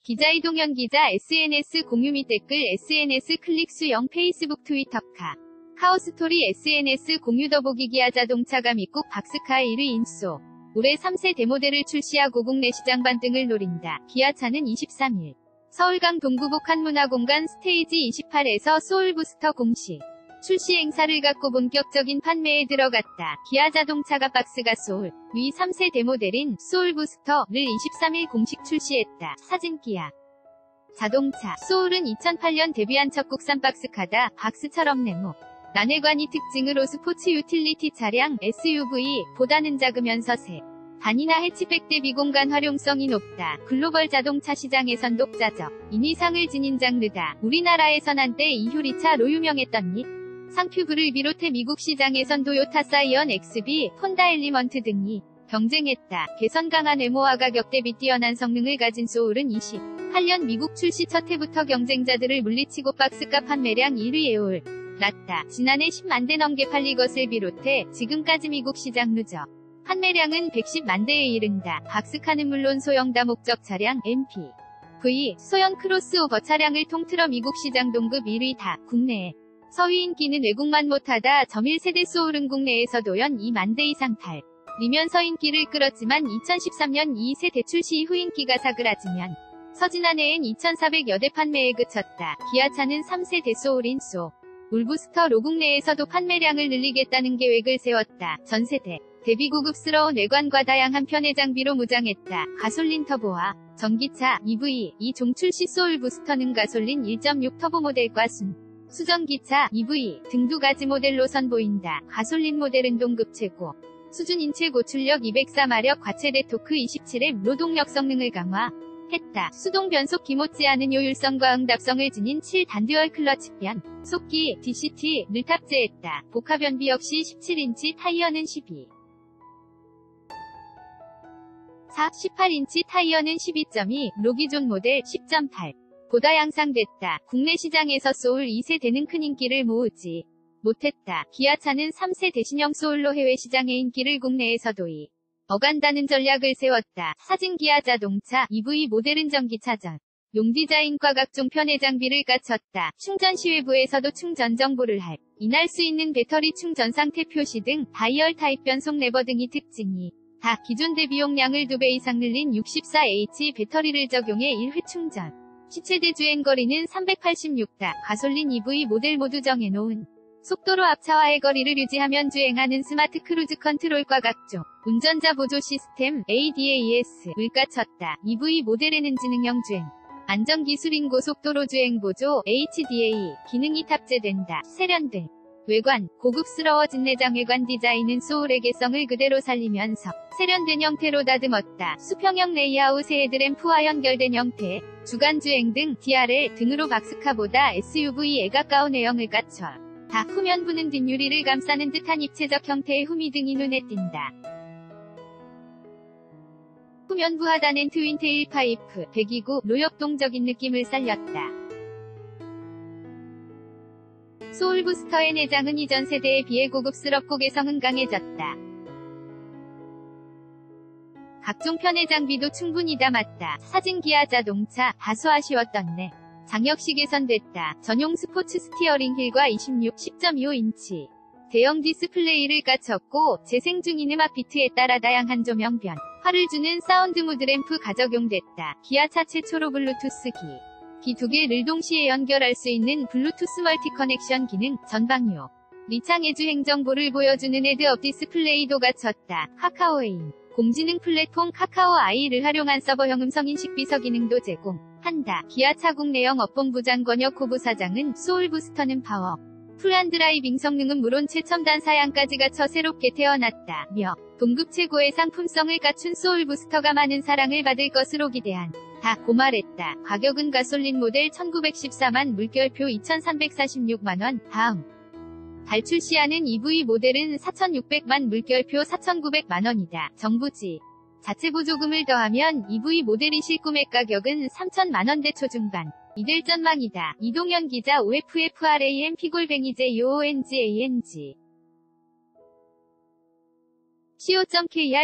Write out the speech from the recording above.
기자 이동현 기자 SNS 공유 및 댓글 SNS 클릭 수 0 페이스북 트위터 카오스토리 SNS 공유 더보기 기아 자동차가 미국 박스카 1위 인소. 올해 3세 대모델을 출시하고 국내 시장 반등을 노린다. 기아차는 23일 서울강 동구북 한문화공간 스테이지 28에서 소울부스터 공식 출시 행사를 갖고 본격적인 판매에 들어갔다. 기아 자동차가 박스가 소울 위 3세 대모델인 소울부스터를 23일 공식 출시했다. 사진 기아 자동차 소울은 2008년 데뷔한 첫 국산 박스카다. 박스처럼 네모 난해관이 특징으로 스포츠 유틸리티 차량 SUV보다는 작으면서 세 단이나 해치백 대비 공간 활용성이 높다. 글로벌 자동차 시장에선 독자적 인위상을 지닌 장르다. 우리나라에선 한때 이효리차로 유명했던 닛 상큐브를 비롯해 미국 시장에선 도요타 사이언 XB, 혼다 엘리먼트 등이 경쟁했다. 개선 강한 외모와 가격 대비 뛰어난 성능을 가진 소울은 28년 미국 출시 첫 해부터 경쟁자들을 물리치고 박스가 판매량 1위에 올랐다. 지난해 10만 대 넘게 팔린 것을 비롯해 지금까지 미국 시장 누적 판매량은 110만 대에 이른다. 박스카는 물론 소형 다목적 차량 MPV, 소형 크로스오버 차량을 통틀어 미국 시장 동급 1위다. 국내에 서위 인기는 외국만 못하다. 1세대 소울은 국내에서도 연 2만 대 이상 팔리면서 인기를 끌었지만 2013년 2세대 출시 이후 인기가 사그라지면 서지난해엔 2,400여 대 판매에 그쳤다. 기아차는 3세대 소울인 울부스터로 국내에서도 판매량을 늘리겠다는 계획을 세웠다. 전세대 대비 고급스러운 외관과 다양한 편의 장비로 무장했다. 가솔린 터보와 전기차 EV 이 종출시 소울부스터는 가솔린 1.6 터보 모델과 수전기차 EV 등 두 가지 모델로 선보인다. 가솔린 모델은 동급 최고 수준 인체 고출력 204마력 과체대 토크 27M 노동력 성능을 강화했다. 수동 변속기 못지않은 효율성과 응답성을 지닌 7단 듀얼 클러치 변속기 DCT를 탑재했다. 복합연비 역시 17인치 타이어는 18인치 타이어는 12.2로 기존 모델 10.8 보다 양상됐다. 국내 시장에서 소울 2세대는 큰 인기를 모으지 못했다. 기아차는 3세대 신형 소울로 해외 시장의 인기를 국내에서도 어간다는 전략을 세웠다. 사진 기아 자동차 EV 모델은 전기차전 용 디자인과 각종 편의 장비를 갖췄다. 충전 시 외부에서도 충전 정보를 인할 수 있는 배터리 충전 상태 표시 등 다이얼 타입 변속 레버 등이 특징이 다 기존 대비 용량을 2배 이상 늘린 64H 배터리를 적용해 1회 충전 시 최대 주행거리는 386다. 가솔린 EV 모델 모두 정해놓은 속도로 앞차와의 거리를 유지하면 주행하는 스마트 크루즈 컨트롤과 각종 운전자 보조 시스템 ADAS를 갖췄다. EV 모델에는 지능형 주행 안전기술인 고속도로 주행 보조 HDA 기능이 탑재된다. 세련된 외관, 고급스러워진 내장 외관 디자인은 소울의 개성을 그대로 살리면서 세련된 형태로 다듬었다. 수평형 레이아웃의 헤드램프와 연결된 형태, 주간주행 등 DRL 등으로 박스카보다 SUV에 가까운 외형을 갖춰 다 후면부는 뒷유리를 감싸는 듯한 입체적 형태의 후미 등이 눈에 띈다. 후면부 하단엔 트윈테일 파이프, 배기구, 로역동적인 느낌을 살렸다. 소울부스터의 내장은 이전 세대에 비해 고급스럽고 개성은 강해졌다. 각종 편의 장비도 충분히 담았다. 사진 기아 자동차 다소 아쉬웠던 장역시 개선됐다. 전용 스포츠 스티어링 휠과 10.25인치 대형 디스플레이를 갖췄고 재생 중인 음악 비트에 따라 다양한 조명 변화를 주는 사운드 무드 램프 가적용됐다. 기아차 최초로 블루투스 기 2개를 동시에 연결할 수 있는 블루투스 멀티 커넥션 기능, 전방요 리창의 주행 정보를 보여주는 헤드업 디스플레이도 갖췄다. 카카오에인 공지능 플랫폼 카카오 아이를 활용한 서버형 음성인식 비서 기능도 제공한다. 기아차 국내영 업본부 장권혁 후부사장은 소울부스터는 파워 풀한 드라이빙 성능은 물론 최첨단 사양까지 갖춰 새롭게 태어났다며 동급 최고의 상품성을 갖춘 소울부스터가 많은 사랑을 받을 것으로 기대한다고 말했다. 가격은 가솔린 모델 1914만 물결표 2346만원 다음 달 출시하는 EV 모델은 4600만 물결표 4900만원이다. 정부 자체 보조금을 더하면 EV 모델이 실구매 가격은 3000만원대 초중반 이될 전망이다. 이동현 기자 OFFRAMP_JOONGANG co.kr